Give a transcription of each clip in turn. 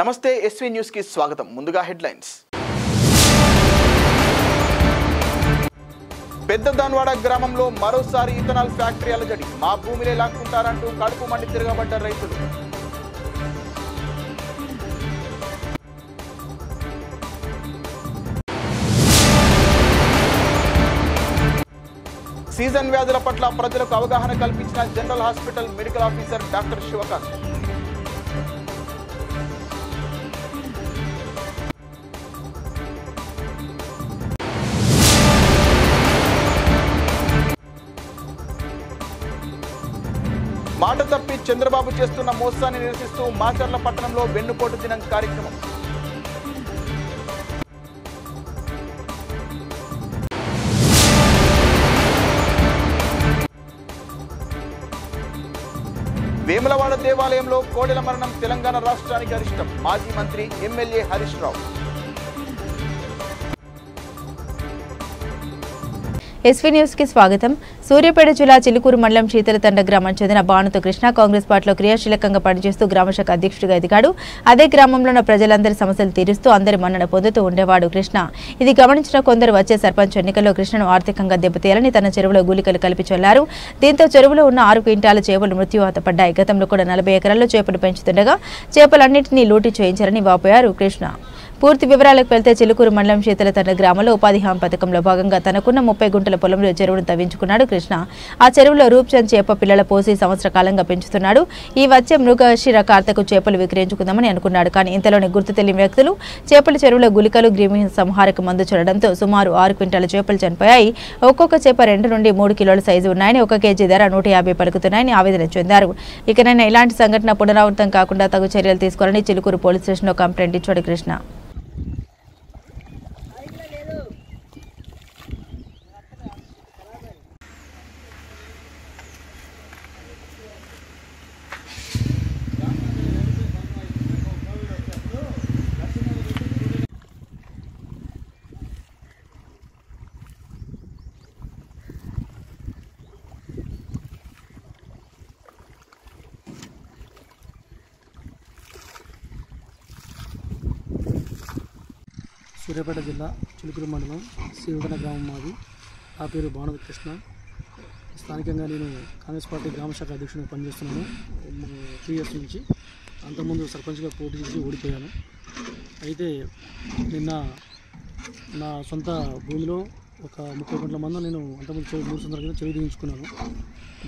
నమస్తే SV news కి స్వాగతం. ముందుగా హెడ్లైన్స్. పెద్దదాన్వాడ గ్రామంలో మరోసారి ఇథనాల్ ఫ్యాక్టరీ అలజడి. మా భూమిలే లాక్కుంటారంటూ కడుపు మండి తిరగబడ్డ రైతులు. సీజన్ వ్యాధుల పట్ల ప్రజలకు అవగాహన కల్పించిన general hospital medical officer doctor Shivakanth. మాట తప్పి చంద్రబాబు చేస్తున్న మోసాన్ని నిరసిస్తూ మాచర్ల పట్టణంలో వెన్నుపోటు దినం కార్యక్రమం. వేములవాడ దేవాలయంలో కోడెల మరణం తెలంగాణ రాష్ట్రానికి అరిష్టం. మాజీ మంత్రి MLA Harish Rao. SV news కి స్వాగతం. సూర్యాపేట జిల్లా చిలుకూరు మండలం శీతలతండ గ్రామానికి చెందిన బాణుతో కృష్ణ కాంగ్రెస్ పార్టీలో క్రియాశీలకంగా పనిచేస్తూ గ్రామశాఖ అధ్యక్షుడిగా ఎదిగాడు. అదే గ్రామంలో ఉన్న ప్రజలందరి సమస్యలు తీరుస్తూ అందరి మన్నన పొందుతూ ఉండేవాడు కృష్ణ. ఇది గమనించిన కొందరు వచ్చే సర్పంచ్ ఎన్నికల్లో కృష్ణను ఆర్థికంగా దెబ్బతీయాలని తన చెరువులో గూలికలు కలిపి చల్లారు. దీంతో చెరువులో ఉన్న 6 క్వింటాల చేపలు మృత్యువాత పడ్డాయి. గతంలో కూడా 40 ఎకరాల్లో చేపలు పెంచుతుండగా చేపలన్నింటినీ లూటీ చేయించారని వాపోయారు కృష్ణ. పూర్తి వివరాలకు వెళ్తే చిలుకూరు మండలం శీతలతండ గ్రామంలో ఉపాధి హామీ పథకంలో భాగంగా తనకున్న 30 గుంటల పొలంలో చెరువును తవ్వించుకున్నాడు కృష్ణ. ఆ చెరువులో రూప్చంద్ చేప పిల్లల పోసి సంవత్సర కాలంగా పెంచుతున్నాడు. ఈ వచ్చే మృగశిర కార్తెకు చేపలు విక్రయించుకుందామని అనుకున్నాడు. కానీ ఇంతలోనే గుర్తు తెలియని వ్యక్తులు చేపల చెరువులో గులికలు గ్రీమి సంహారక మందు చూడడంతో సుమారు 6 క్వింటాల చేపలు చనిపోయాయి. ఒక్కొక్క చేప 2 నుండి 3 కిలోల సైజు ఉన్నాయని, 1 కేజీ ధర 150 పలుకుతున్నాయని ఆవేదన చెందారు. ఇకనైనా ఇలాంటి సంఘటన పునరావృతం కాకుండా తగు చర్యలు తీసుకోవాలని చిలుకూరు పోలీస్ స్టేషన్లో కంప్లైంట్ ఇచ్చాడు కృష్ణ. సూర్యాపేట జిల్లా చిలుకూరు మండలం శివగన గ్రామం మాది. నా పేరు బాణుతో కృష్ణ. స్థానికంగా నేను కాంగ్రెస్ పార్టీ గ్రామశాఖ అధ్యక్షుడిగా పనిచేస్తున్నాను 3 ఇయర్స్ నుంచి. అంతకుముందు సర్పంచ్గా పోటీ చేసి ఓడిపోయాను. అయితే నిన్న నా సొంత భూమిలో ఒక 30 గుంటల మంది నేను అంతకుముందు 3 సంవత్సరాల క్రితం చెరువు దించుకున్నాను.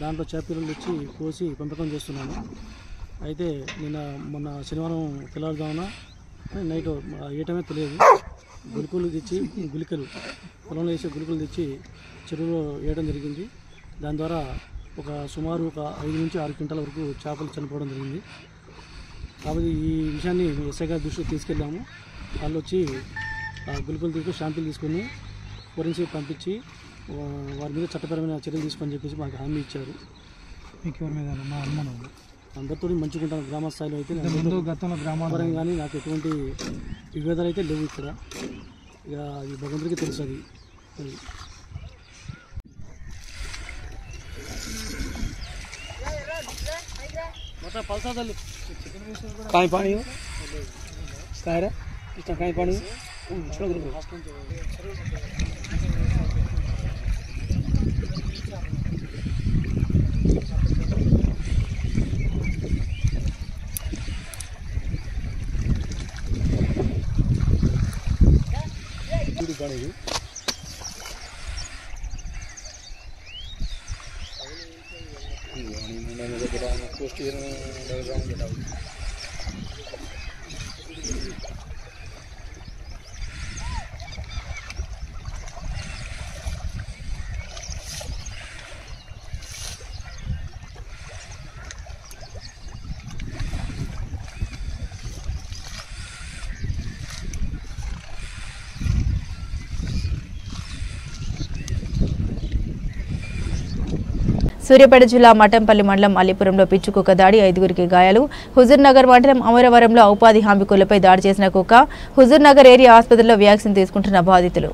దాంట్లో చేపలు తెచ్చి కోసి పెంపకం చేస్తున్నాను. అయితే నిన్న మొన్న శనివారం తెల్లవారుజామున నైట్ ఏ టైమే తెలియదు గులికలు పొలంలో వేసే గులికలు తెచ్చి చెరువులో వేయడం జరిగింది. దాని ద్వారా సుమారు ఒక 5 నుంచి 6 క్వింటాల వరకు చేపలు చనిపోవడం జరిగింది. కాబట్టి ఈ విషయాన్ని ఎస్ఐ గారి దృష్టికి తీసుకెళ్ళాము. వాళ్ళు వచ్చి గులికలు తీసుకుని శాంపిల్ తీసుకొని ఫోరెన్సిక్ పంపించి వారి మీద చట్టపరమైన చర్యలు తీసుకొని చెప్పేసి మాకు హామీ ఇచ్చారు. మీకు ఎవరి మీద మా అనుమానం? అందరితో మంచుకుంటాను. గ్రామ స్థాయిలో అయితే గతంలో గ్రామాలు కానీ నాకు ఎటువంటి విభేదాలు అయితే లేవు ఇక్కడ. ఇక అది భగవంతుడికి తెలుసు. అది మొత్తం పల్సాదాలు కాయ పానీ కాయరా ఇష్టం కాయ పానీ చూడగలరు. సూర్యాపేట జిల్లా మఠంపల్లి మండలం అల్లిపురంలో పిచ్చుకుక్క దాడి 5గురికి గాయాలు. హుజూర్నగర్ మండలం అమరవరంలో ఉపాధి హామీ కూలీలపై దాడి చేసిన కుక్క. హుజూర్నగర్ ఏరియా ఆసుపత్రిలో వ్యాక్సిన్ తీసుకుంటున్న బాధితులు.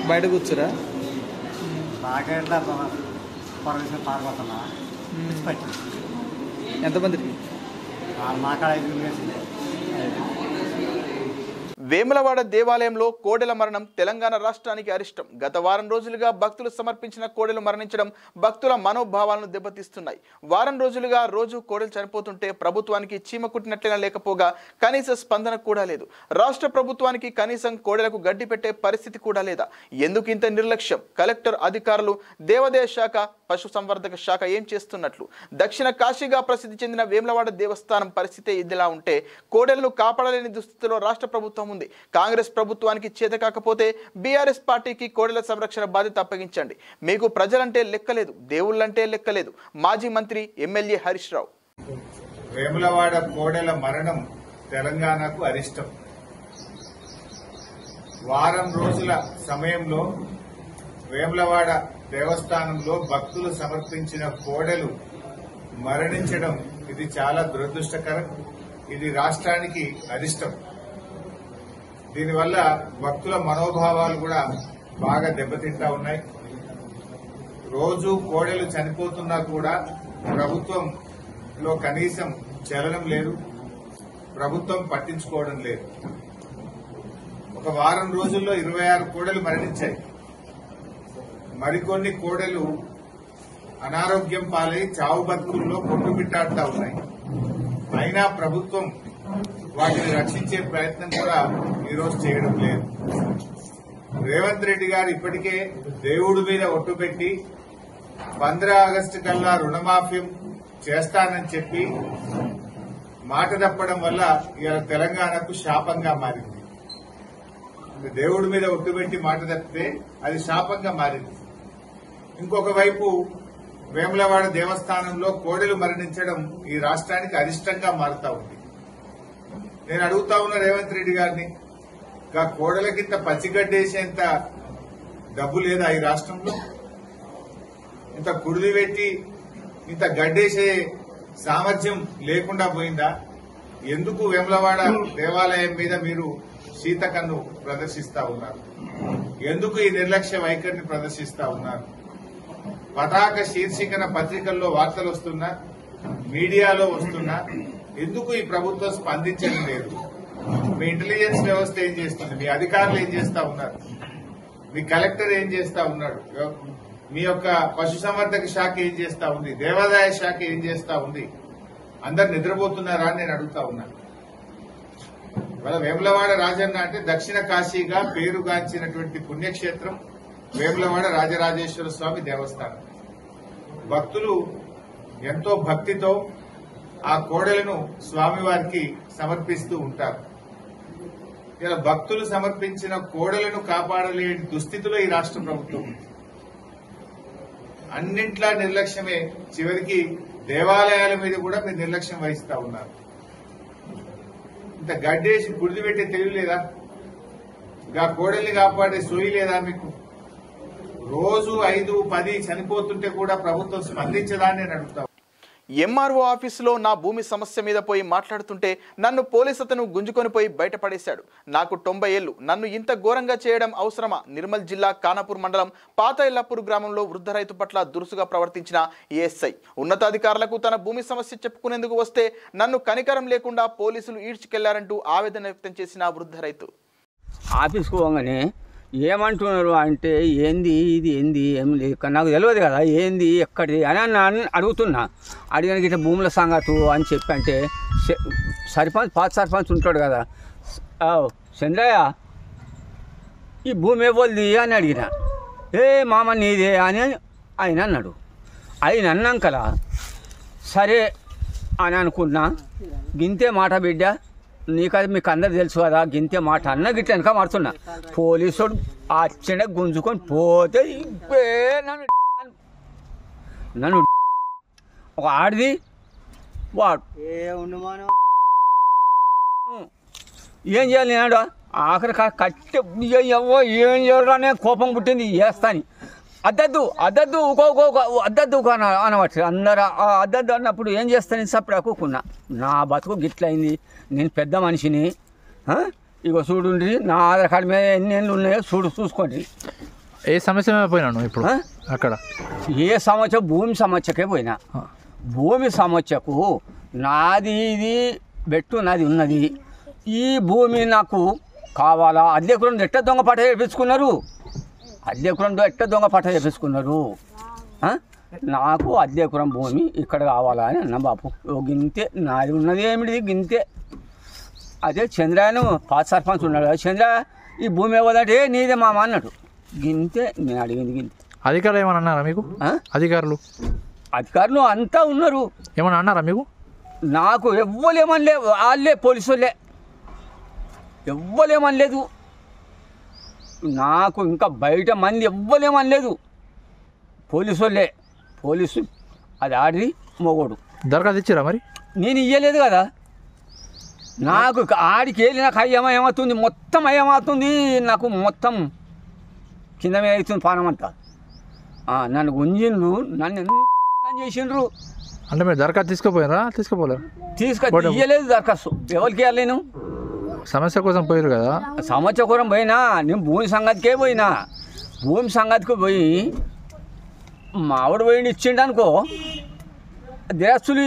బయట కూర్చురా నాకేట్లా పొరగేసిన పారిపోతున్నా ఎంతమందికి మాకాడ 5 వేసింది. వేములవాడ దేవాలయంలో కోడెల మరణం తెలంగాణ రాష్ట్రానికి అరిష్టం. గత వారం రోజులుగా భక్తులు సమర్పించిన కోడెలు మరణించడం భక్తుల మనోభావాలను దెబ్బతీస్తున్నాయి. వారం రోజులుగా రోజు కోడెలు చనిపోతుంటే ప్రభుత్వానికి చీమ కుట్టినట్లయినా లేకపోగా కనీస స్పందన కూడా లేదు. రాష్ట్ర ప్రభుత్వానికి కనీసం కోడెలకు గడ్డి పెట్టే పరిస్థితి కూడా లేదా? ఎందుకు ఇంత నిర్లక్ష్యం? కలెక్టర్, అధికారులు, దేవాదాయ శాఖ, పశుసంవర్ధక శాఖ ఏం చేస్తున్నట్లు? దక్షిణ కాశీగా ప్రసిద్ధి చెందిన వేములవాడ దేవస్థానం పరిస్థితి ఇదిలా ఉంటే కోడెలను కాపాడలేని దుస్థితిలో రాష్ట్ర ప్రభుత్వం ఉంది. కాంగ్రెస్ ప్రభుత్వానికి చేత కాకపోతే బీఆర్ఎస్ పార్టీకి కోడెల సంరక్షణ బాధ్యత అప్పగించండి. మీకు ప్రజలంటే లెక్కలేదు, దేవుళ్ళంటే లెక్కలేదు. మాజీ మంత్రి ఎమ్మెల్యే హరీష్ రావు. వేములవాడ కోడెల మరణం తెలంగాణకు అరిష్టం. వారం రోజుల సమయంలో వేములవాడ దేవస్థానంలో భక్తులు సమర్పించిన కోడెలు మరణించడం ఇది చాలా దురదృష్టకరం. ఇది రాష్ట్రానికి అరిష్టం. దీనివల్ల భక్తుల మనోభావాలు కూడా బాగా దెబ్బతింటా ఉన్నాయి. రోజు కోడెలు చనిపోతున్నా కూడా ప్రభుత్వంలో కనీసం చలనం లేదు, ప్రభుత్వం పట్టించుకోవడం లేదు. ఒక వారం రోజుల్లో 26 కోడెలు మరణించాయి. మరికొన్ని కోడెలు అనారోగ్యం పాలై చావు బతుకుల్లో కొట్టుమిట్టాడుతూ ఉన్నాయి. అయినా ప్రభుత్వం వాటిని రక్షించే ప్రయత్నం కూడా ఈరోజు చేయడం లేదు. రేవంత్ రెడ్డి గారు ఇప్పటికే దేవుడి మీద ఒట్టు పెట్టి 15 ఆగస్టు కల్లా రుణమాఫీ చేస్తానని చెప్పి మాట తప్పడం వల్ల ఇవాళ తెలంగాణకు శాపంగా మారింది. దేవుడి మీద ఒట్టు పెట్టి మాట తప్పితే అది శాపంగా మారింది. ఇంకొక వైపు వేములవాడ దేవస్థానంలో కోడెలు మరణించడం ఈ రాష్ట్రానికి అరిష్టంగా మారుతా ఉంది. నేను అడుగుతా ఉన్న రేవంత్ రెడ్డి గారిని, కోడలకింత పచ్చిగడ్డేసేంత డబ్బు లేదా ఈ రాష్ట్రంలో? ఇంత కుడిది పెట్టి ఇంత గడ్డేసే సామర్థ్యం లేకుండా పోయిందా? ఎందుకు వేములవాడ దేవాలయం మీద మీరు శీతకన్ను ప్రదర్శిస్తా ఉన్నారు? ఎందుకు ఈ నిర్లక్ష్య వైఖరిని ప్రదర్శిస్తా ఉన్నారు? పతాక శీర్షికన పత్రికల్లో వార్తలు వస్తున్నా, మీడియాలో వస్తున్నా, ఎందుకు ఈ ప్రభుత్వం స్పందించడం లేదు? మీ ఇంటెలిజెన్స్ వ్యవస్థ ఏం చేస్తుంది? మీ అధికారులు ఏం చేస్తా ఉన్నారు? మీ కలెక్టర్ ఏం చేస్తా ఉన్నాడు? మీ యొక్క పశుసంవర్ధక శాఖ ఏం చేస్తా ఉంది? దేవాదాయ శాఖ ఏం చేస్తా ఉంది? అందరు నిద్రపోతున్నారా అని నేను అడుగుతా ఉన్నాను. ఇవాళ వేములవాడ రాజన్న అంటే దక్షిణ కాశీగా పేరుగాంచినటువంటి పుణ్యక్షేత్రం వేములవాడ రాజరాజేశ్వర స్వామి దేవస్థానం. భక్తులు ఎంతో భక్తితో ఆ కోడెలను స్వామివారికి సమర్పిస్తూ ఉంటారు. ఇలా భక్తులు సమర్పించిన కోడెలను కాపాడలేని దుస్థితిలో ఈ రాష్ట్ర ప్రభుత్వం ఉంది. అన్నింట్లా నిర్లక్ష్యమే. చివరికి దేవాలయాల మీద కూడా మీరు నిర్లక్ష్యం వహిస్తా ఉన్నారు. ఇంత గడ్డేసి గుడిది పెట్టే తెలివి లేదా? ఇంకా కోడెల్ని కాపాడే సోయి లేదా మీకు? రోజు 5, 10 చనిపోతుంటే కూడా ప్రభుత్వం స్పందించదా అని నేను అడుగుతా. ఎంఆర్ఓ ఆఫీసులో నా భూమి సమస్య మీద పోయి మాట్లాడుతుంటే నన్ను పోలీసు అతను గుంజుకొని పోయి బయటపడేశాడు. నాకు 90 ఏళ్లు, నన్ను ఇంత ఘోరంగా చేయడం అవసరమా? నిర్మల్ జిల్లా ఖానాపూర్ మండలం పాత ఎల్లాపూర్ గ్రామంలో వృద్ధ రైతు పట్ల దురుసుగా ప్రవర్తించిన ఏఎస్ఐ ఉన్నతాధికారులకు తన భూమి సమస్య చెప్పుకునేందుకు వస్తే నన్ను కనికరం లేకుండా పోలీసులు ఈడ్చుకెళ్లారంటూ ఆవేదన వ్యక్తం చేసిన వృద్ధ రైతు. ఆఫీస్కు పోగానే ఏమంటున్నారు అంటే, ఏంది ఇది, ఏంది, ఏం లేదు, నాకు తెలియదు కదా, ఏంది ఎక్కడిది అని అడుగుతున్నా. అడిగిన ఇట్లా భూముల సంగతు అని చెప్పి అంటే, పాత సర్పంచ్ ఉంటాడు కదా, చంద్రయ్య ఈ భూమి ఎవరిది అని అడిగిన. మామ నీదే అని ఆయన అన్నాడు. ఆయన అన్నాకలా సరే అని అనుకున్నా. గింతే మాట బిడ్డ, నీకది మీకు అందరు తెలుసు కదా, గింతే మాట అన్న గిట్ల వెనక మారుతున్నా. పోలీసుడు అచ్చండ గుంజుకొని పోతే నన్ను ఒక ఆడిది వాడు ఏం చేయాలి నేను ఆఖరి కట్టె ఏం చేయాలనే కోపం పుట్టింది చేస్తాని. అద్దద్దు అద్దద్దు అనవచ్చు అందరూ. అద్దద్దు అన్నప్పుడు ఏం చేస్తాను సప్పుడు అక్కున్నా. నా బతుకు గిట్లయింది, నేను పెద్ద మనిషిని, ఇగో చూడండి నా ఆధార్ కార్డు మీద ఎన్ని ఏళ్ళు ఉన్నాయో చూసుకోండి. ఏ సమస్య మీద పోయినాను ఇప్పుడు అక్కడ? ఏ సమస్య? భూమి సమస్యకే పోయినా. భూమి సమస్యకు నాది ఇది బెట్టు నాది ఉన్నది. ఈ భూమి నాకు కావాలా? అద్దెకురం ఎట్ట దొంగ పట్ట చేపించుకున్నారు, అద్దెకురం ఎట్ట దొంగ పట్ట చేపించుకున్నారు. నాకు అద్దెకురం భూమి ఇక్కడ కావాలా అని అన్న బాపు. గింతే నాది ఉన్నది ఏమిటి గింతే. అదే చంద్రాయను పాత సర్పంచ్ ఉన్నాడు, చంద్ర ఈ భూమి ఇవ్వదంటే నీదే మామ అన్నాడు. గింతే నేను అడిగింది గింతే. అధికారులు ఏమన్నా అన్నారా మీకు? అధికారులు అంతా ఉన్నారు. ఏమన్నా అన్నారా మీకు? నాకు ఎవ్వలేమనలే, వాళ్ళే పోలీసు వాళ్ళే ఎవ్వలేమనలేదు. నాకు ఇంకా బయట మంది ఎవ్వలేమనలేదు, పోలీసు వాళ్ళే. పోలీసు అది ఆడి మొగోడు. దరఖాస్తు ఇచ్చారా మరి? నేను ఇయ్యలేదు కదా. నాకు ఆడికి వెళ్ళి నాకు అయ్యమవుతుంది, మొత్తం అయ్యమవుతుంది. నాకు మొత్తం కింద మీద అవుతుంది పానం అంతా. నన్ను గుంజిండ్రు, నన్ను ఎంత చేసిండ్రు. అంటే మీరు దరఖాస్తు తీసుకుపోయారా? తీసుకుపోలేరు? ఇయ్యలేదు దరఖాస్తు. ఎవరికి ఇవ్వాలి? నేను సమస్య కోసం పోయారు కదా. సమస్య కోసం పోయినా. నేను భూమి సంగతికే పోయినా. భూమి సంగతికి పోయి మా ఆవిడ పోయి ఇచ్చిండు అనుకో, దిరాస్తులు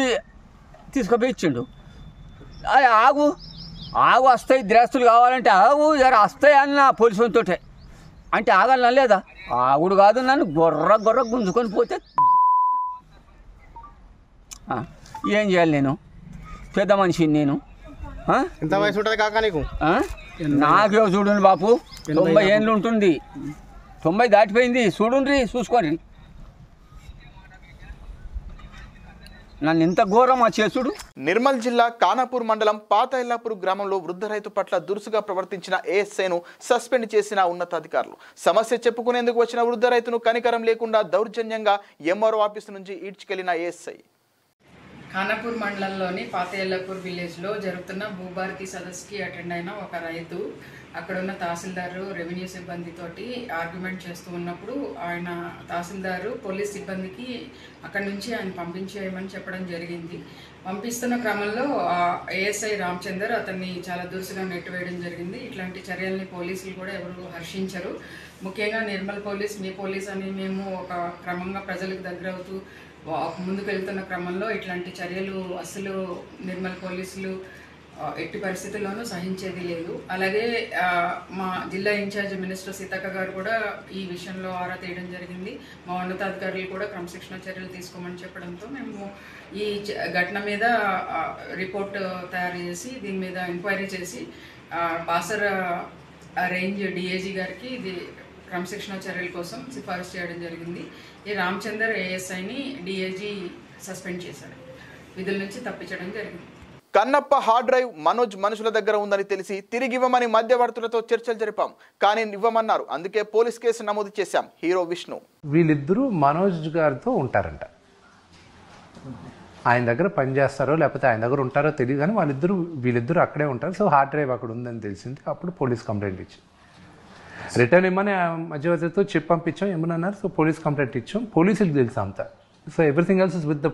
తీసుకుపోయి ఇచ్చిండు. అది ఆగు వస్తాయి దిరాస్తులు కావాలంటే ఆగు జర వస్తాయి అన్న పోలీసులతో. అంటే ఆగాలన్నా లేదా? ఆగుడు కాదు, నన్ను గొర్ర గుంజుకొని పోతే ఏం చేయాలి? నేను పెద్ద మనిషిని. నేను ఎంత వయసు ఉంటుంది కాక నీకు? నాకే చూడండి బాపు, 90 ఏళ్ళు ఉంటుంది. 90 దాటిపోయింది. చూడండి, చూసుకోండి నన్ను ఇంత ఘోరం ఆ చేసుడు. నిర్మల్ జిల్లా కానాపూర్ మండలం పాత ఎల్లాపూర్ గ్రామంలో వృద్ధ రైతు పట్ల దురుసుగా ప్రవర్తించిన ఏఎస్ఐను సస్పెండ్ చేసిన ఉన్నతాధికారులు. సమస్య చెప్పుకునేందుకు వచ్చిన వృద్ధ రైతును కనికరం లేకుండా దౌర్జన్యంగా ఎంఆర్ఓ ఆఫీసు నుంచి ఈడ్చుకెళ్లిన ఏఎస్ఐ. ఖానాపూర్ మండలంలోని పాత ఎల్లాపూర్ విలేజ్లో జరుగుతున్న భూభారతి సదస్సుకి అటెండ్ అయిన ఒక రైతు అక్కడ ఉన్న తహసీల్దారు రెవెన్యూ సిబ్బందితోటి ఆర్గ్యుమెంట్ చేస్తూ ఉన్నప్పుడు ఆయన తహసీల్దారు పోలీస్ సిబ్బందికి అక్కడి నుంచి ఆయన పంపించేయమని చెప్పడం జరిగింది. పంపిస్తున్న క్రమంలో ఏఎస్ఐ రామచందర్ అతన్ని చాలా దురుసుగా నెట్టివేయడం జరిగింది. ఇట్లాంటి చర్యల్ని పోలీసులు కూడా ఎవరు హర్షించరు. ముఖ్యంగా నిర్మల్ పోలీస్, మీ పోలీస్ అని మేము ఒక క్రమంగా ప్రజలకు దగ్గరవుతూ ముందుకు వెళ్తున్న క్రమంలో ఇట్లాంటి చర్యలు అసలు నిర్మల్ పోలీసులు ఎట్టి పరిస్థితుల్లోనూ సహించేది లేదు. అలాగే మా జిల్లా ఇన్ఛార్జ్ మినిస్టర్ సీతక్క గారు కూడా ఈ విషయంలో ఆరా తీయడం జరిగింది. మా ఉన్నతాధికారులు కూడా క్రమశిక్షణ చర్యలు తీసుకోమని చెప్పడంతో మేము ఈ ఘటన మీద రిపోర్ట్ తయారు చేసి దీని మీద ఎంక్వైరీ చేసి బాసర్ రేంజ్ డిఐజీ గారికి ఇది క్రమశిక్షణ చర్యల కోసం సిఫారసు చేయడం జరిగింది. ఈ రామచందర్ ఏఎస్ఐని డిఐజీ సస్పెండ్ చేశాడు, విధుల నుంచి తప్పించడం జరిగింది. కన్నప్ప హార్డ్ డ్రైవ్ మనోజ్ మనుషుల దగ్గర ఉందని తెలిసి తిరిగి ఇవ్వమని మధ్యవర్తులతో చర్చలు జరిపాం, కానీ ఇవ్వమన్నారు. అందుకే పోలీస్ కేసు నమోదు చేశాం. హీరో విష్ణు వీళ్ళిద్దరూ మనోజ్ గారితో ఉంటారంట. ఆయన దగ్గర పనిచేస్తారో లేకపోతే ఆయన దగ్గర ఉంటారో తెలియదు, కానీ వీళ్ళిద్దరూ అక్కడే ఉంటారు. సో హార్డ్ డ్రైవ్ అక్కడ ఉందని తెలిసింది. అప్పుడు పోలీస్ కంప్లైంట్ ఇచ్చాం. రిటర్న్ ఇమ్మని మధ్యవర్తితో చెప్పి పంపించాం. ఏమన్నారు? సో పోలీస్ కంప్లైంట్ ఇచ్చాం. పోలీసులకు తెలుసు అంతా. So everything else is with the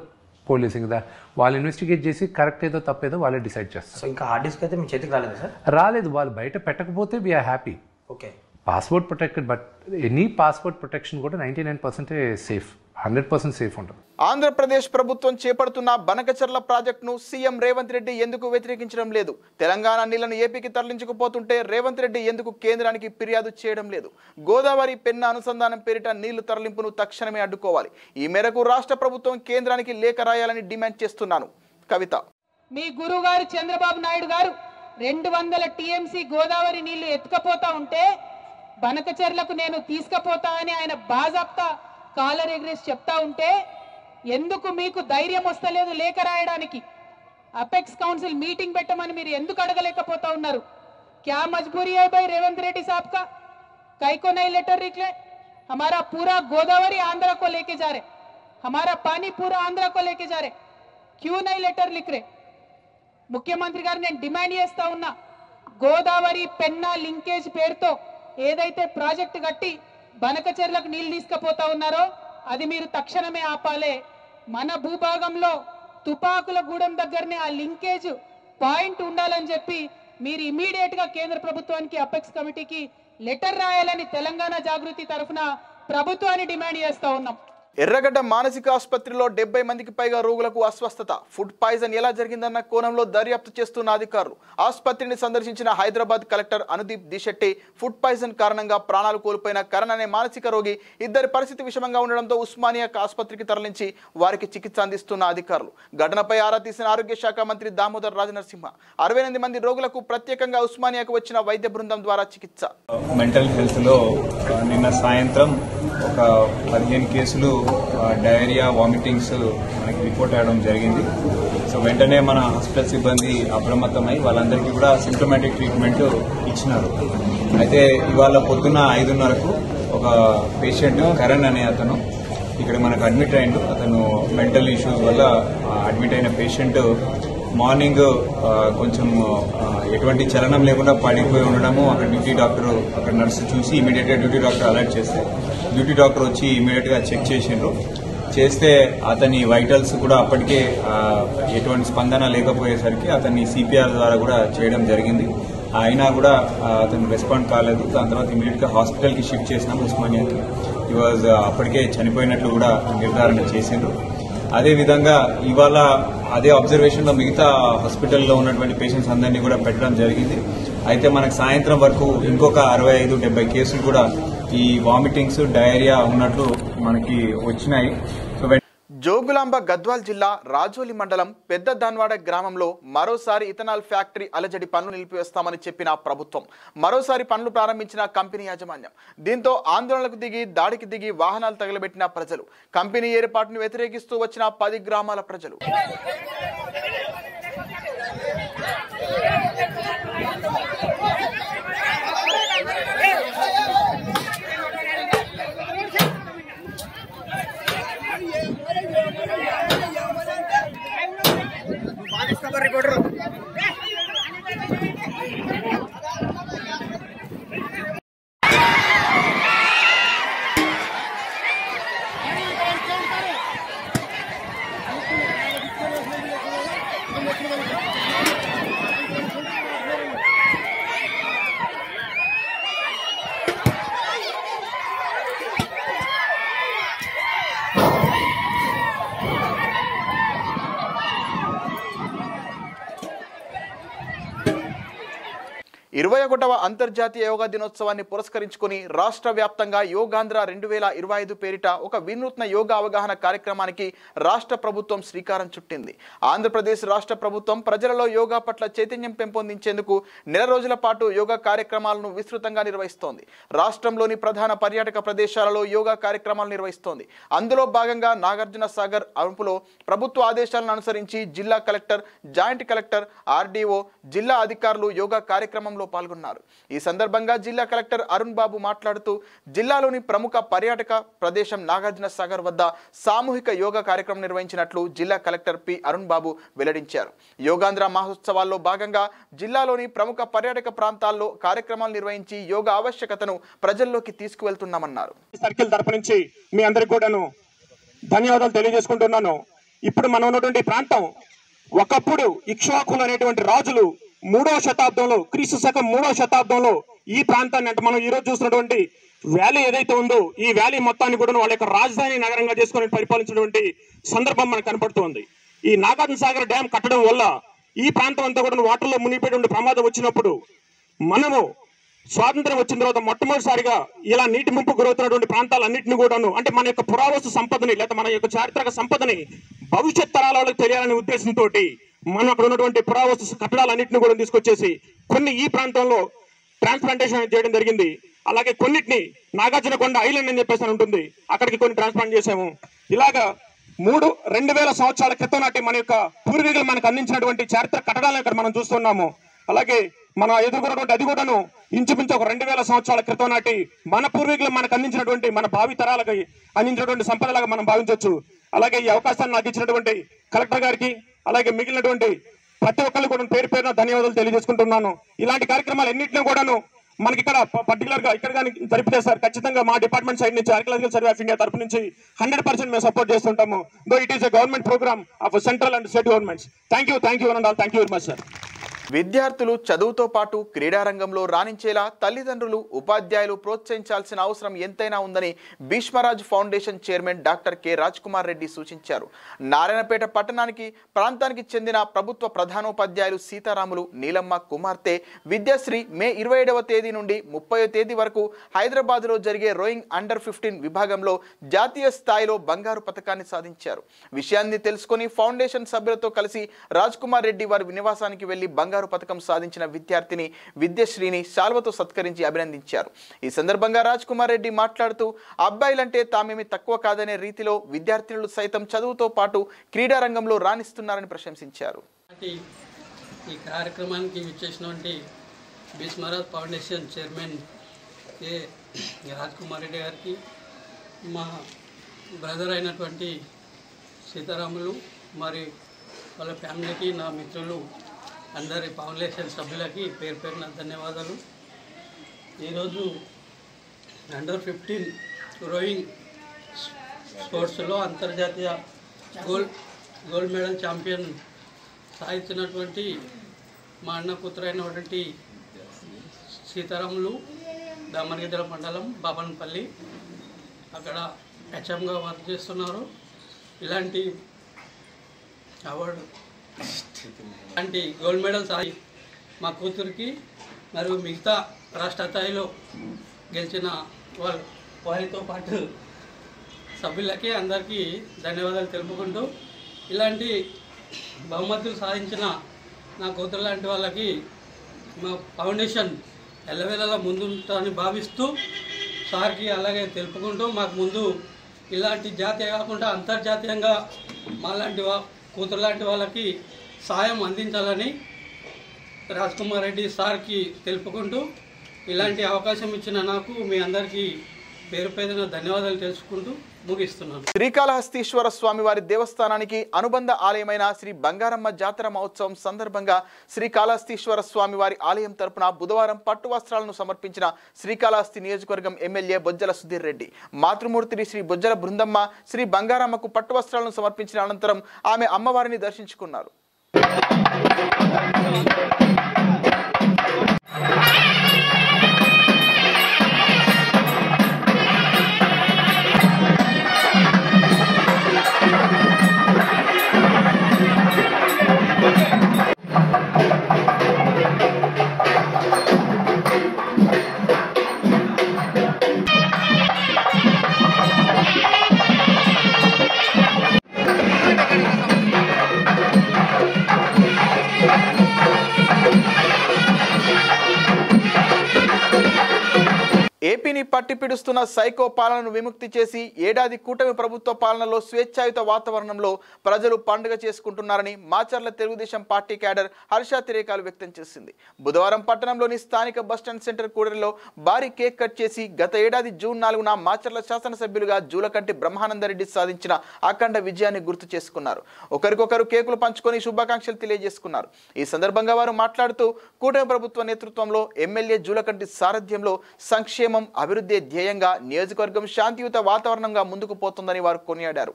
policing. వాళ్ళు ఇన్వెస్టిగేట్ చేసి కరెక్ట్ ఏదో తప్పేదో వాళ్ళే డిసైడ్ చేస్తారు. సో ఇంకా హార్డ్ డిస్క్ అయితే మీ చేతికి రాలేదు సార్? రాలేదు. వాళ్ళు బయట పెట్టకపోతే we are happy. Okay, passport protected, but any passport protection కూడా 99% సేఫ్, 100% సేఫ్ ఉంటుంది. ఆంధ్రప్రదేశ్ ప్రభుత్వం చేపడుతున్న బనకచర్ల ప్రాజెక్టును సీఎం రేవంత్ రెడ్డి ఎందుకు వ్యతిరేకించడం లేదు? తెలంగాణ నీళ్లను ఏపీకి తరలించకపోతుంటే రేవంత్ రెడ్డి ఎందుకు కేంద్రానికి ఫిర్యాదు చేయడం లేదు? గోదావరి పెన్నా అనుసంధానం పేరిట నీళ్లు తరలింపును తక్షణమే అడ్డుకోవాలి. ఈ మేరకు రాష్ట్ర ప్రభుత్వం కేంద్రానికి లేఖ రాయాలని డిమాండ్ చేస్తున్నాను. కవిత. మీ గురుగారు చంద్రబాబు నాయుడు గారు 200 టీఎంసీ గోదావరి నీళ్లు ఎత్తుకపోతా ఉంటే బనకచర్లకు నేను తీసుకుపోతా అని ఆయన బాజాప్తా కాలర్ ఎగ్రెస్ చెప్తా ఉంటే ఎందుకు మీకు ధైర్యం వస్తలేదు లేఖ రాయడానికి? అపెక్స్ కౌన్సిల్ మీటింగ్ పెట్టమని మీరు ఎందుకు అడగలేకపోతా ఉన్నారు? क्या मजबूरी है भाई रेवंत रेड्डी साहब का? कई को नहीं लेटर निकले? हमारा पूरा गोदावरी आंध्रा को लेके जा रहे, हमारा पानी पूरा आंध्रा को लेके जा रहे, क्यों नहीं लेटर लिख रहे? ముఖ్యమంత్రి గారు నేను డిమాండ్ చేస్తా ఉన్నా, గోదావరి పెన్నా లింకేజ్ పేరుతో ఏదైతే ప్రాజెక్ట్ కట్టి బనకచెర్లకు నీళ్లు తీసుకుపోతా ఉన్నారో అది మీరు తక్షణమే ఆపాలే. మన భూభాగంలో తుపాకుల గూడెం దగ్గరనే ఆ లింకేజ్ పాయింట్ ఉండాలని చెప్పి మీరు ఇమీడియట్గా కేంద్ర ప్రభుత్వానికి అపెక్స్ కమిటీకి లెటర్ రాయాలని తెలంగాణ జాగృతి తరఫున ప్రభుత్వాన్ని డిమాండ్ చేస్తూ ఉన్నాం. ఎర్రగడ్డ మానసిక ఆసుపత్రిలో 70 మందికి పైగా రోగులకు అస్వస్థత. ఫుడ్ పాయిజన్ ఎలా జరిగిందన్న కోణంలో దర్యాప్తు చేస్తున్న అధికారులు. ఆసుపత్రిని సందర్శించిన Hyderabad collector Anudeep Dishetti food poison కారణంగా ప్రాణాలు కోల్పోయిన కరణ్ అనే మానసిక రోగి ఇద్దరి పరిస్థితి విషమంగా ఉండడంతో ఉస్మానియా ఆసుపత్రికి తరలించి వారికి చికిత్స అందిస్తున్న అధికారులు. ఘటనపై ఆరా తీసిన ఆరోగ్య శాఖ మంత్రి దామోదర్ రాజనరసింహ 68 మంది రోగులకు ప్రత్యేకంగా ఉస్మానియాకు వచ్చిన వైద్య బృందం ద్వారా చికిత్స. మెంటల్ హెల్త్ లో నిన్న సాయంత్రం ఒక 15 కేసులు డయేరియా వామిటింగ్స్ మనకి రిపోర్ట్ అవ్వడం జరిగింది. సో వెంటనే మన హాస్పిటల్ సిబ్బంది అప్రమత్తమై వాళ్ళందరికీ కూడా సింప్టమాటిక్ ట్రీట్మెంట్ ఇచ్చినారు. అయితే ఇవాళ పొద్దున్న 5:30కు ఒక పేషెంట్ కరణ్ అనే అతను ఇక్కడ మనకు అడ్మిట్ అయ్యిండు. అతను మెంటల్ ఇష్యూస్ వల్ల అడ్మిట్ అయిన పేషెంట్ మార్నింగ్ కొంచెం ఎటువంటి చలనం లేకుండా పడిపోయి ఉండడము అక్కడ డ్యూటీ డాక్టర్ అక్కడ నర్సు చూసి ఇమీడియట్గా డ్యూటీ డాక్టర్ అలర్ట్ చేస్తే డ్యూటీ డాక్టర్ వచ్చి ఇమీడియట్గా చెక్ చేస్తే అతని వైటల్స్ కూడా అప్పటికే ఎటువంటి స్పందన లేకపోయేసరికి అతన్ని సిపిఆర్ ద్వారా కూడా చేయడం జరిగింది. అయినా కూడా అతను రెస్పాండ్ కాలేదు. దాని తర్వాత ఇమీడియట్గా హాస్పిటల్కి షిఫ్ట్ చేసినాం ఉస్మానియాకి. ఈ వాజ్ అప్పటికే చనిపోయినట్లు కూడా నిర్ధారణ చేసిండ్రు. అదేవిధంగా ఇవాళ అదే అబ్జర్వేషన్ లో మిగతా హాస్పిటల్లో ఉన్నటువంటి పేషెంట్స్ అందరినీ కూడా పెట్టడం జరిగింది. అయితే మనకు సాయంత్రం వరకు ఇంకొక 65-70 కేసులు కూడా ఈ వామిటింగ్స్ డయేరియా ఉన్నట్లు మనకి వచ్చినాయి. జోగులాంబ గద్వాల్ జిల్లా రాజోలి మండలం పెద్ద దాన్వాడ గ్రామంలో మరోసారి ఇథనాల్ ఫ్యాక్టరీ అలజడి పనులు నిలిపివేస్తామని చెప్పిన ప్రభుత్వం మరోసారి పనులు ప్రారంభించిన కంపెనీ యాజమాన్యం. దీంతో ఆందోళనకు దిగి దాడికి దిగి వాహనాలు తగలబెట్టిన ప్రజలు, కంపెనీ ఏర్పాటును వ్యతిరేకిస్తూ వచ్చిన 10 గ్రామాల ప్రజలు. వ అంతర్జాతీయ యోగా దినోత్సవాన్ని పురస్కరించుకుని రాష్ట్ర వ్యాప్తంగా యోగాంధ్ర 2025 పేరిట ఒక వినూత్న యోగా అవగాహన కార్యక్రమానికి రాష్ట్ర ప్రభుత్వం శ్రీకారం చుట్టింది. ఆంధ్రప్రదేశ్ రాష్ట్ర ప్రభుత్వం ప్రజలలో యోగా పట్ల చైతన్యం పెంపొందించేందుకు నెల రోజుల పాటు యోగా కార్యక్రమాలను విస్తృతంగా నిర్వహిస్తోంది. రాష్ట్రంలోని ప్రధాన పర్యాటక ప్రదేశాలలో యోగా కార్యక్రమాలు నిర్వహిస్తోంది. అందులో భాగంగా నాగార్జున సాగర్ అరుపులో ప్రభుత్వ ఆదేశాలను అనుసరించి జిల్లా కలెక్టర్, జాయింట్ కలెక్టర్, ఆర్డీఓ, జిల్లా అధికారులు యోగా కార్యక్రమంలో పాల్గొన్నారు. ఈ సందర్భంగా జిల్లా కలెక్టర్ అరుణ్ బాబు మాట్లాడుతూ జిల్లాలోని ప్రముఖ పర్యాటక ప్రదేశం నాగార్జున సాగర్ వద్ద సామూహిక యోగా కార్యక్రమం నిర్వహించినట్లు జిల్లా కలెక్టర్ పి అరుణ్ బాబు వెల్లడించారు. యోగాంధ్ర మహోత్సవాల్లో భాగంగా జిల్లాలోని ప్రముఖ పర్యాటక ప్రాంతాల్లో కార్యక్రమాలు నిర్వహించి యోగా ఆవశ్యకతను ప్రజల్లోకి తీసుకువెళ్తున్నామన్నారు. సర్కిల్ తరపు నుంచి మీ అందరికీ కూడాను ధన్యవాదాలు తెలియజేసుకుంటున్నాను. ఇప్పుడు మనం ఉన్నటువంటి ప్రాంతం ఒకప్పుడు ఇక్ష్వాకులు అనేటువంటి రాజులు 3వ శతాబ్దంలో, క్రీస్తు శకం 3వ శతాబ్దంలో ఈ ప్రాంతాన్ని అంటే మనం ఈ రోజు చూస్తున్నటువంటి వ్యాలీ ఏదైతే ఉందో ఈ వ్యాలీ మొత్తాన్ని కూడా వాళ్ళ యొక్క రాజధాని నగరంగా చేసుకుని పరిపాలించినటువంటి సందర్భం మనకు కనపడుతోంది. ఈ నాగార్జున సాగర్ డ్యామ్ కట్టడం వల్ల ఈ ప్రాంతం అంతా కూడా వాటర్లో మునిగిపోయేటువంటి ప్రమాదం వచ్చినప్పుడు మనము స్వాతంత్రం వచ్చిన తర్వాత మొట్టమొదటిసారిగా ఇలా నీటి ముంపు గురవుతున్నటువంటి ప్రాంతాలన్నింటినీ కూడాను అంటే మన యొక్క పురావస్తు సంపదని లేదా మన యొక్క చారిత్రక సంపదని భవిష్యత్ తరాల వాళ్ళకి తెలియాలనే ఉద్దేశంతో మనం అక్కడ ఉన్నటువంటి పురావస్తు కట్టడాలన్నింటినీ కూడా తీసుకొచ్చేసి కొన్ని ఈ ప్రాంతంలో ట్రాన్స్ప్లాంటేషన్ చేయడం జరిగింది. అలాగే కొన్నిటిని నాగార్జునకొండ ఐలాండ్ అని చెప్పేసి ఉంటుంది, అక్కడికి కొన్ని ట్రాన్స్ప్లాంట్ చేసాము. ఇలాగా 2000 సంవత్సరాల క్రితం నాటి మన యొక్క పూర్వీకులు మనకు అందించినటువంటి చారిత్రక కట్టడాలను ఇక్కడ మనం చూస్తున్నాము. అలాగే మన ఎదుర్కొన్నటువంటి అది కూడాను ఇంచుమించు ఒక 2000 సంవత్సరాల క్రితం నాటి మన పూర్వీకులు మనకు అందించినటువంటి మన భావి తరాలకి అందించినటువంటి సంపదలాగా మనం భావించవచ్చు. అలాగే ఈ అవకాశాన్ని నాకు ఇచ్చినటువంటి కలెక్టర్ గారికి అలాగే మిగిలినటువంటి ప్రతి ఒక్కరు కూడా పేరు పేరున ధన్యవాదాలు తెలియజేసుకుంటున్నాను. ఇలాంటి కార్యక్రమాలు ఎన్నింటినీ కూడాను మనకి ఇక్కడ పర్టికులర్ గా ఇక్కడ కానీ జరిపితే సార్ ఖచ్చితంగా మా డిపార్ట్మెంట్ సైడ్ నుంచి ఆర్కియాలజికల్ సర్వే ఆఫ్ ఇండియా తరపు నుంచి 100% మేము సపోర్ట్ చేస్తుంటాము. Though it is a government program of central and state governments. Thank you one and all. Thank you very much sir. విద్యార్థులు చదువుతో పాటు క్రీడారంగంలో రాణించేలా తల్లిదండ్రులు ఉపాధ్యాయులు ప్రోత్సహించాల్సిన అవసరం ఎంతైనా ఉందని Bheeshmaraj foundation chairman doctor K Rajkumar Reddy సూచించారు. నారాయణపేట పట్టణానికి ప్రాంతానికి చెందిన ప్రభుత్వ ప్రధానోపాధ్యాయులు సీతారాములు నీలమ్మ కుమార్తె విద్యాశ్రీ మే 27వ తేదీ నుండి 30వ తేదీ వరకు హైదరాబాద్లో జరిగే రోయింగ్ అండర్-15 విభాగంలో జాతీయ స్థాయిలో బంగారు పతకాన్ని సాధించారు. విషయాన్ని తెలుసుకుని ఫౌండేషన్ సభ్యులతో కలిసి రాజ్కుమార్ రెడ్డి వారి నివాసానికి వెళ్లి బంగారు పతకం సాధించిన విద్యార్థిని విద్యశ్రీని శాల్వతో సత్కరించి అభినందించారు. ఈ సందర్భంగా రాజ్కుమార్ రెడ్డి మాట్లాడుతూ అబ్బాయిలంటే తామేమి తక్కువ కాదనే రీతిలో విద్యార్థినులు సైతం చదువుతో పాటు క్రీడారంగంలో రాణిస్తున్నారని ప్రశంసించారు. ఈ కార్యక్రమానికి విచ్చేసినటువంటి Bheeshmaraj foundation chairman K Rajkumar Reddy గారికి, మా బ్రదర్ అయినటువంటి సీతారాములు మరి వాళ్ళ ఫ్యామిలీకి, నా మిత్రులు అందరి ఫౌండేషన్ సభ్యులకి పేరు పేరున ధన్యవాదాలు. ఈరోజు అండర్-15 రోయింగ్ స్పోర్ట్స్లో అంతర్జాతీయ గోల్డ్ మెడల్ ఛాంపియన్ సాధించినటువంటి మా అన్న కూతురైనటువంటి సీతారాములు దామరగిద్దల మండలం బాపనపల్లి అక్కడ హెచ్ఎంగా వర్క్ చేస్తున్నారు. ఇలాంటి అవార్డు అంటే గోల్డ్ మెడల్ సాయి మా కూతురికి మరియు మిగతా రాష్ట్ర స్థాయిలో గెలిచిన వారితో పాటు సభ్యులకి అందరికీ ధన్యవాదాలు తెలుపుకుంటూ, ఇలాంటి బహుమతులు సాధించిన నా కూతురు లాంటి వాళ్ళకి మా ఫౌండేషన్ ఎల్లవేళలా ముందుంటారని భావిస్తూ సార్కి అలాగే తెలుపుకుంటూ, మాకు ముందు ఇలాంటి జాతీయ కాకుండా అంతర్జాతీయంగా మాలాంటి కూతురు లాంటి వాళ్ళకి సాయం అందించాలని రాజ్కుమార్ రెడ్డి సార్కి తెలుపుకుంటూ, ఇలాంటి అవకాశం ఇచ్చిన నాకు మీ అందరికీ పేరు పేరున ధన్యవాదాలు తెలుసుకుంటూ ముగిస్తున్నాను. శ్రీకాళహస్తీశ్వర స్వామివారి దేవస్థానానికి అనుబంధ ఆలయమైన శ్రీ బంగారమ్మ జాతర మహోత్సవం సందర్భంగా శ్రీకాళహస్తీశ్వర స్వామివారి ఆలయం తరపున బుధవారం పట్టు వస్త్రాలను సమర్పించిన శ్రీకాళహస్తి నియోజకవర్గం ఎమ్మెల్యే బొజ్జల సుధీర్ రెడ్డి. మాతృమూర్తిని శ్రీ బొజ్జల బృందమ్మ శ్రీ బంగారమ్మకు పట్టు వస్త్రాలను సమర్పించిన అనంతరం ఆమె అమ్మవారిని దర్శించుకున్నారు. ఏపీని పట్టిపిడుస్తున్న సైకో పాలనను విముక్తి చేసి ఏడాది కూటమి ప్రభుత్వ పాలనలో స్వేచ్ఛాయుత వాతావరణంలో ప్రజలు పండుగ చేసుకుంటున్నారని మాచర్ల తెలుగుదేశం పార్టీ క్యాడర్ హర్షాతిరేకాలు వ్యక్తం చేసింది. బుధవారం పట్టణంలోని స్థానిక బస్టాండ్ సెంటర్ కూడలిలో భారీ కేక్ కట్ చేసి గత ఏడాది జూన్ 4న మాచర్ల శాసనసభ్యులుగా జూలకంటి బ్రహ్మానందరెడ్డి సాధించిన అఖండ విజయాన్ని గుర్తు చేసుకున్నారు. ఒకరికొకరు కేకులు పంచుకొని శుభాకాంక్షలు తెలియజేసుకున్నారు. ఈ సందర్భంగా వారు మాట్లాడుతూ కూటమి ప్రభుత్వ నేతృత్వంలో ఎమ్మెల్యే జూలకంటి సారథ్యంలో సంక్షేమం అభివృద్ధి ధ్యేయంగా నియోజకవర్గం శాంతియుత వాతావరణంగా ముందుకు పోతుందని వారు కొనియాడారు.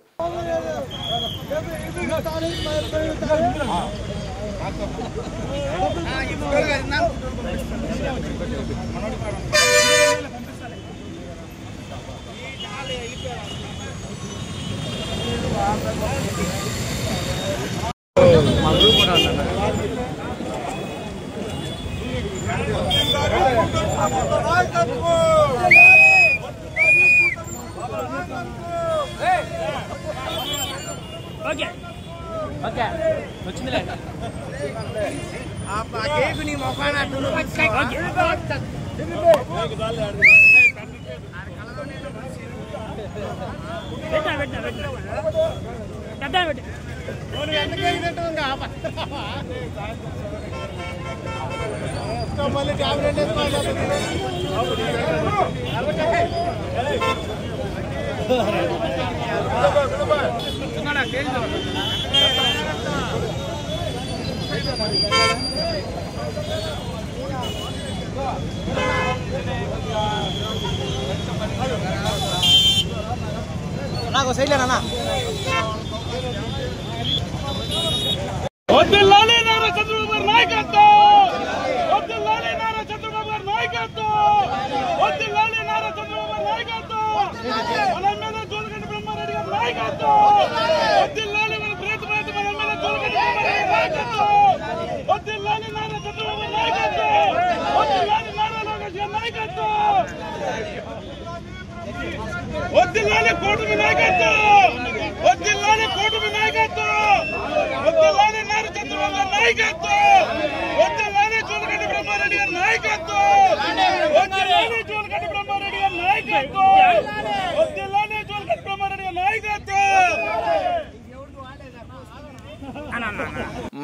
నాకు సైడ్లేనా చంద్రబాబు నాయకత్వం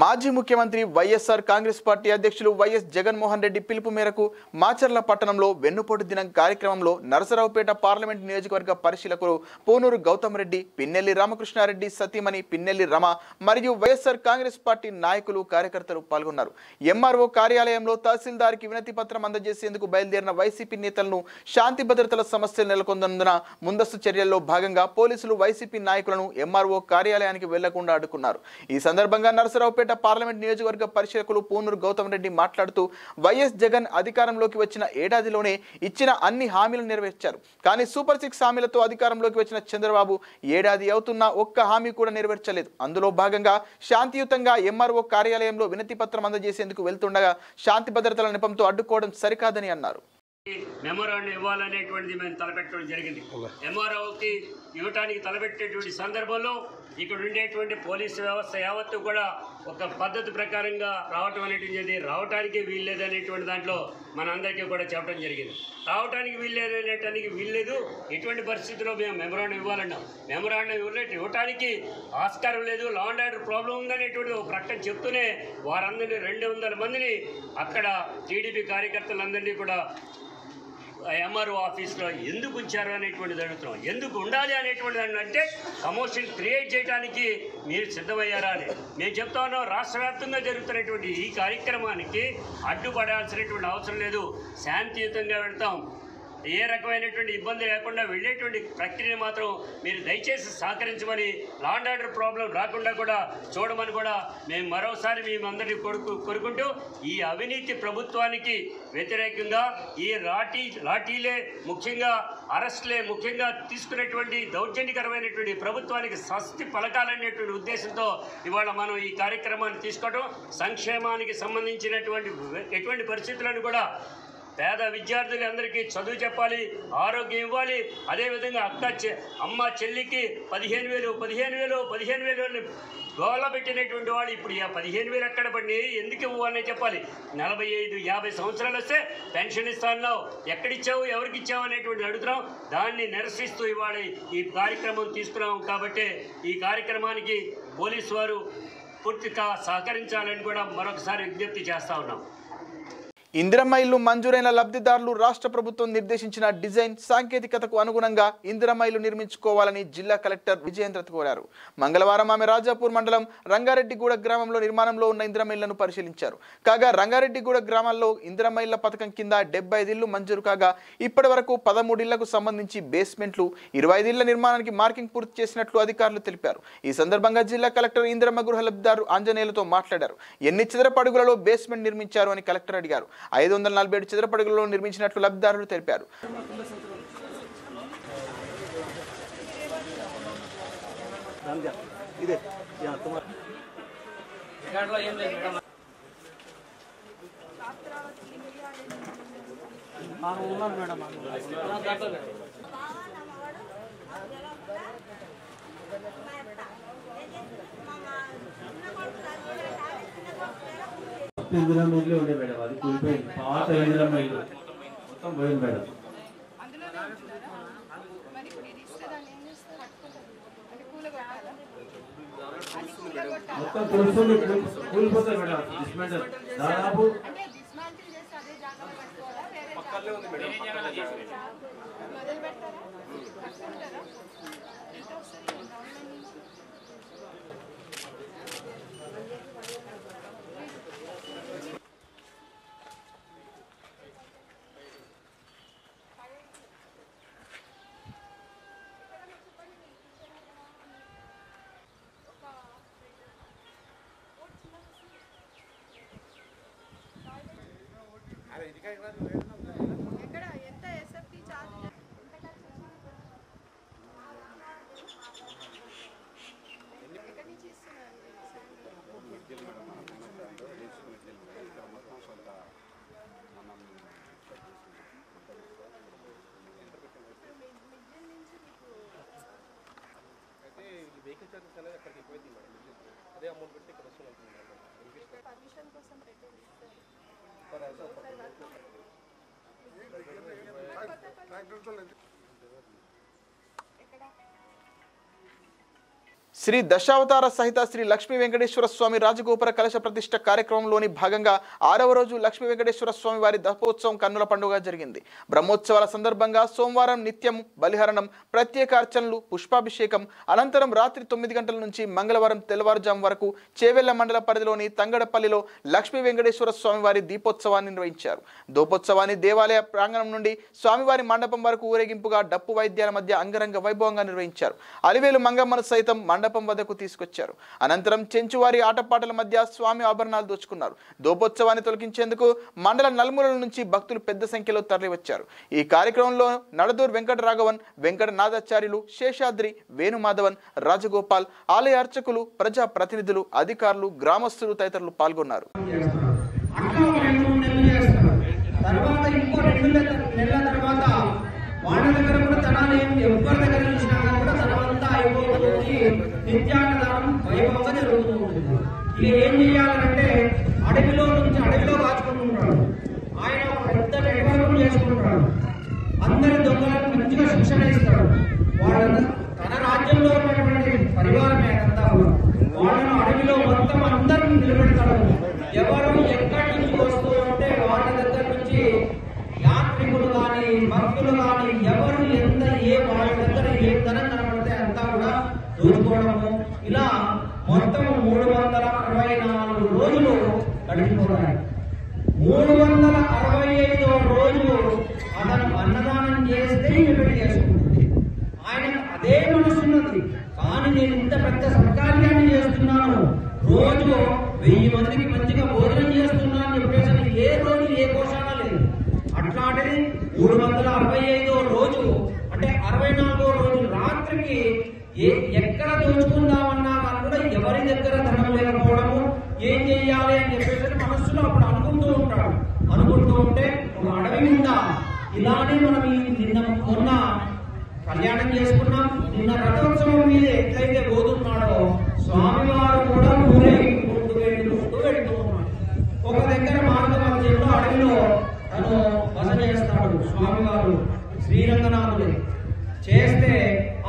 మాజీ ముఖ్యమంత్రి వైఎస్ఆర్ కాంగ్రెస్ పార్టీ అధ్యక్షులు వైఎస్ జగన్మోహన్ రెడ్డి పిలుపు మేరకు మాచర్ల పట్టణంలో వెన్నుపోటు దినం కార్యక్రమంలో నరసరావుపేట పార్లమెంట్ నియోజకవర్గ పరిశీలకులు పూనూరు గౌతమ్ రెడ్డి, పిన్నెల్లి రామకృష్ణారెడ్డి సతీమణి పిన్నెల్లి రమ మరియు వైఎస్ఆర్ కాంగ్రెస్ పార్టీ నాయకులు కార్యకర్తలు పాల్గొన్నారు. ఎంఆర్ఓ కార్యాలయంలో తహసీల్దార్కి వినతి పత్రం అందజేసేందుకు బయలుదేరిన వైసీపీ నేతలను శాంతి భద్రతల సమస్యలు నెలకొన్నందున ముందస్తు చర్యల్లో భాగంగా పోలీసులు వైసీపీ నాయకులను ఎంఆర్ఓ కార్యాలయానికి వెళ్లకుండా అడ్డుకున్నారు. ఈ సందర్భంగా నరసరావుపేట పార్లమెంట్ నియోజకవర్గ పరిశీలకులు పూనూరు గౌతమ్ రెడ్డి మాట్లాడుతూ వైఎస్ జగన్ అధికారంలోకి వచ్చిన ఏడాదిలోనే ఇచ్చిన అన్ని హామీలు నెరవేర్చారు. కానీ సూపర్ 6 హామీలతో అధికారంలోకి వచ్చిన చంద్రబాబు ఏడాది అవుతున్నా ఒక్క హామీ కూడా నెరవేర్చలేదు. అందులో భాగంగా శాంతియుతంగా ఎంఆర్ఓ కార్యాలయంలో వినతి పత్రం అందజేసేందుకు వెళ్తుండగా శాంతి భద్రతల నెపంతో అడ్డుకోవడం సరికాదని అన్నారు. మెమోరాండం ఇవ్వాలనేటువంటిది మేము తలపెట్టడం జరిగింది. ఎంఆర్ఓకి ఇవ్వటానికి తలపెట్టేటువంటి సందర్భంలో ఇక్కడ ఉండేటువంటి పోలీసు వ్యవస్థ యావత్తు కూడా ఒక పద్ధతి ప్రకారంగా రావటం అనేటువంటి రావటానికి వీల్లేదనేటువంటి దాంట్లో మనందరికీ కూడా చెప్పడం జరిగింది. రావటానికి వీల్లేదనేటానికి వీల్లేదు, ఎటువంటి పరిస్థితుల్లో మేము మెమోరాండం ఇవ్వాలన్నాం. మెమోరాండం ఇవ్వటానికి ఆస్కారం లేదు, లా అండ్ ఆర్డర్ ప్రాబ్లం ఉందనేటువంటి ఒక ప్రకటన చెప్తూనే వారందరినీ 200 మందిని అక్కడ టీడీపీ కార్యకర్తలందరినీ కూడా ఎంఆర్ఓ ఆఫీస్లో ఎందుకు ఉంచారు అనేటువంటిది అడుగుతున్నాం. ఎందుకు ఉండాలి అనేటువంటి దాన్ని అంటే కమోషన్ క్రియేట్ చేయడానికి మీరు సిద్ధమయ్యారా అని మేము చెప్తా ఉన్నాం. రాష్ట్ర వ్యాప్తంగా జరుగుతున్నటువంటి ఈ కార్యక్రమానికి అడ్డుపడాల్సినటువంటి అవసరం లేదు, శాంతియుతంగా వెళ్తాం. ఏ రకమైనటువంటి ఇబ్బంది లేకుండా వెళ్ళేటువంటి ప్రక్రియను మాత్రం మీరు దయచేసి సహకరించమని, లా అండ్ ఆర్డర్ ప్రాబ్లం రాకుండా కూడా చూడమని కూడా మేము మరోసారి మేమందరినీ కోరుకుంటూ ఈ అవినీతి ప్రభుత్వానికి వ్యతిరేకంగా ఈ లాఠీలే ముఖ్యంగా అరెస్టులే ముఖ్యంగా తీసుకునేటువంటి దౌర్జన్యకరమైనటువంటి ప్రభుత్వానికి స్వస్తి పలకాలనేటువంటి ఉద్దేశంతో ఇవాళ మనం ఈ కార్యక్రమాన్ని తీసుకోవడం, సంక్షేమానికి సంబంధించినటువంటి ఎటువంటి పరిస్థితులను కూడా పేద విద్యార్థులందరికీ చదువు చెప్పాలి, ఆరోగ్యం ఇవ్వాలి. అదేవిధంగా అమ్మ చెల్లికి 15,000 గోళ పెట్టినటువంటి వాళ్ళు ఇప్పుడు ఆ 15,000 ఎక్కడ పడి ఎందుకు ఇవ్వాలని చెప్పాలి. 45-50 సంవత్సరాలు వస్తే పెన్షన్ ఇస్తాన్నావు, ఎక్కడిచ్చావు, ఎవరికి ఇచ్చావు అనేటువంటి అడుగుతున్నాం. దాన్ని నిరసిస్తూ ఇవాళ ఈ కార్యక్రమం తీసుకున్నాం. కాబట్టి ఈ కార్యక్రమానికి పోలీసు వారు పూర్తిగా సహకరించాలని కూడా మరొకసారి విజ్ఞప్తి చేస్తూ ఉన్నాం. ఇందిరమ్మ ఇల్లు మంజూరైన లబ్ధిదారులు రాష్ట్ర ప్రభుత్వం నిర్దేశించిన డిజైన్ సాంకేతికతకు అనుగుణంగా ఇందిరమ్మ ఇల్లు నిర్మించుకోవాలని జిల్లా కలెక్టర్ విజయేంద్ర కోరారు. మంగళవారం ఆమె రాజాపూర్ మండలం రంగారెడ్డిగూడ గ్రామంలో నిర్మాణంలో ఉన్న ఇందిరమ్మ ఇళ్లను పరిశీలించారు. కాగా రంగారెడ్డిగూడ గ్రామంలో ఇందిరమ్మ ఇళ్ల పథకం కింద 75 ఇళ్లు మంజూరు కాగా ఇప్పటి వరకు 13 ఇళ్లకు సంబంధించి బేస్మెంట్లు, 25 ఇళ్ల నిర్మాణానికి మార్కింగ్ పూర్తి చేసినట్లు అధికారులు తెలిపారు. ఈ సందర్భంగా జిల్లా కలెక్టర్ ఇందిరమ్మ గృహ లబ్ధిదారు ఆంజనేయులతో మాట్లాడారు. ఎన్ని చదరపు అడుగులలో బేస్మెంట్ నిర్మించారు అని కలెక్టర్ అడిగారు. 547 చదరపు అడుగులలో నిర్మించినట్లు లబ్ధిదారులు తెలిపారు. ఇందిరమ్మ ఇల్లు ఉండే మేడం, అది కూలిపోయింది. పాత ఇందిరమ్మ ఇల్లు మొత్తం పోయింది మేడం. మొత్తం కూలిపోతాయి మేడం. డిస్మెంటల్ దాదాపు శ్రీ దశావతార సహిత శ్రీ లక్ష్మీ వెంకటేశ్వర స్వామి రాజగోపుర కలశ ప్రతిష్ఠ కార్యక్రమంలోని భాగంగా 6వ రోజు లక్ష్మీ వెంకటేశ్వర స్వామి వారి దహోత్సవం కన్నుల పండుగ జరిగింది. బ్రహ్మోత్సవాల సందర్భంగా సోమవారం నిత్యం బలిహరణం, ప్రత్యేక అర్చనలు, పుష్పాభిషేకం అనంతరం రాత్రి 9 గంటల నుంచి మంగళవారం తెల్లవారుజాము వరకు చేవెళ్ల మండల పరిధిలోని తంగడపల్లిలో లక్ష్మీ వెంకటేశ్వర స్వామి వారి దీపోత్సవాన్ని నిర్వహించారు. దీపోత్సవాన్ని దేవాలయ ప్రాంగణం నుండి స్వామివారి మండపం వరకు ఊరేగింపుగా డప్పు వాయిద్యాల మధ్య అంగరంగ వైభవంగా నిర్వహించారు. అలివేలు మంగమ్మను సైతం మండపం వద్దకు తీసుకొచ్చారు. అనంతరం చెంచువారి ఆటపాటల మధ్య స్వామి ఆభరణాలు దోచుకున్నారు. దోపోత్సవాన్ని తొలగించేందుకు మండల నలుమూలల నుంచి భక్తులు పెద్ద సంఖ్యలో తరలివచ్చారు. ఈ కార్యక్రమంలో నడదూర్ వెంకట రాఘవన్, వెంకట నాదాచార్యులు, శేషాద్రి, వేణుమాధవన్, రాజగోపాల్, ఆలయ అర్చకులు, ప్రజా ప్రతినిధులు, అధికారులు, గ్రామస్తులు తదితరులు పాల్గొన్నారు. వాళ్ళ దగ్గర కూడా ధనాలు ఎవరి దగ్గర చూసినా కూడా ధనమంతా అయిపోతుంది. నిత్యాన్నదానం వైభవంగా జరుగుతూ ఉంటుంది. ఇక ఏం చేయాలంటే అడవిలో కాచుకుంటుంటాడు. ఆయన ఒక పెద్ద నెట్వర్క్ చేసుకుంటాడు. అందరి దొంగలకు మంచిగా శిక్షణ ఇస్తాడు. వాళ్ళ తన రాజ్యంలో ఉన్నటువంటి పరివారమే అంతా కూడా వాళ్ళను అడవిలో మొత్తం అందరిని నిలబెడతాడు. ఎవరు ఎక్కడి నుంచి వస్తూ ఉంటే వాళ్ళ దగ్గర నుంచి యాత్రికులు కానీ భక్తులు కానీ ఎవరు ఎంత వాళ్ళ దగ్గర ఏ ధనం కనబడితే అంతా కూడా దోచుకోవడము. ఇలా మొత్తం 364 రోజులు గడిచిపోతాయి. 365వ రోజు అతను అన్నదానం చేస్తే పెళ్లి చేసుకుంటుంది. ఆయన అదే మనసున్నది. కానీ నేను ఇంత పెద్ద సత్కార్యాన్ని చేస్తున్నాను, రోజు 1000 మందికి మంచిగా భోజనం చేస్తున్నాను అని చెప్పేసి ఏ రోజు ఏ కోశాన లేదు. అట్లాంటిది 365వ రోజు అంటే 64వ రోజు రాత్రికి ఎక్కడ దోచుకుందామన్నా కానీ కూడా ఎవరి దగ్గర ధనం లేకపోవడము, ఏం చేయాలి అని చెప్పేసి మనస్సులో అప్పుడు అనుకుంటూ ఉంటే ఒక అడవి ఉందా, ఇలానే మనం మొన్న కళ్యాణం చేసుకున్నాం. నిన్న రథోత్సవం మీద ఎట్లయితే పోతున్నాడో స్వామివారు కూడా ఊరేగింపుకుంటూ వెళ్తూ ఉన్నాడు. ఒక దగ్గర మార్గ మధ్యంలో అడవిలో తను బస చేస్తాడు స్వామివారు. శ్రీరంగనాథుడే చేస్తే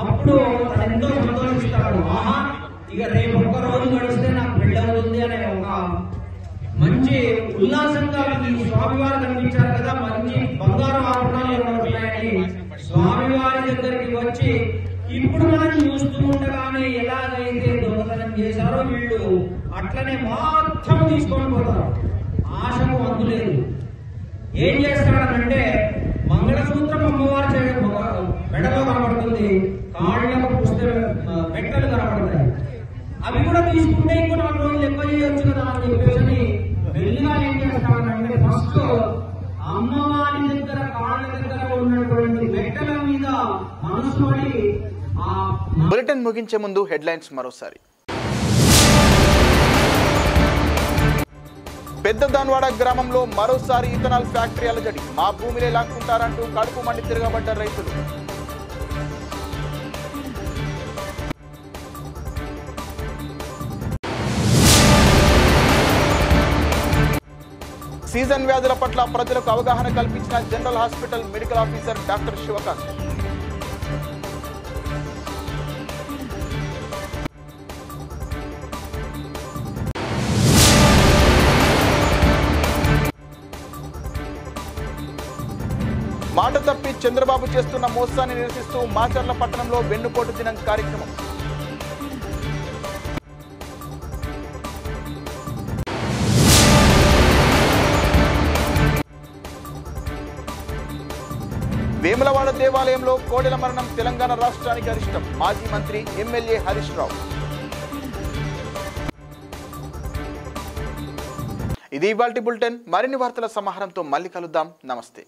అప్పుడు తను ఎంతో సంతోషిస్తాడు. ఆహా, ఇక రేపు ఒక్క రోజు గడిస్తే నాకు పెళ్ళి అవుతుంది అనే ఒక మంచి ఉల్లాసంగా ఈ స్వామివారు కనిపించారు కదా, మంచి బంగారు ఆభరణాలు ఉన్నాయని స్వామివారి దగ్గరికి వచ్చి ఇప్పుడు మనం చూస్తూ ఉండగానే ఎలాగైతే దొంగతనం చేశారో వీళ్ళు అట్లనే మొత్తం తీసుకొని పోతారు. ఆశకు అంతు లేదు. ఏం చేస్తాడనంటే మంగళసూత్రం అమ్మవారి మెడలో కనబడుతుంది, కాళ్ళకు మెట్టలు కనబడతాయి. అవి కూడా తీసుకుంటే ఇంకో 4 రోజులు ఎక్కువ చేయొచ్చు కదా అని చెప్పేసి మెల్లిగా ఏం చేస్తాడనంటే ఫస్ట్ అమ్మవారి దగ్గర కాళ్ళ దగ్గర ఉన్నటువంటి మెట్టల మీద మనసు పడి బులెటిన్ ముగించే ముందు హెడ్లైన్స్ మరోసారి. పెద్ద దాన్వాడ గ్రామంలో మరోసారి ఇథనాల్ ఫ్యాక్టరీ అలజడి. మా భూమిలే లాక్కుంటారంటూ కడుపు మండి తిరగబడ్డ రైతులు. సీజన్ వ్యాధుల పట్ల ప్రజలకు అవగాహన కల్పించిన general hospital medical officer doctor Shivakanth. మాట తప్పి చంద్రబాబు చేస్తున్న మోసాన్ని నిరసిస్తూ మాచర్ల పట్టణంలో వెన్నుపోటు దినం కార్యక్రమం. వేములవాడ దేవాలయంలో కోడెల మరణం తెలంగాణ రాష్ట్రానికి అరిష్టం. మాజీ మంత్రి ఎమ్మెల్యే హరీష్ రావు. ఇది ఇవాల్టి బులెటిన్. మరిన్ని వార్తల సమాహారంతో మళ్ళీ కలుద్దాం. నమస్తే.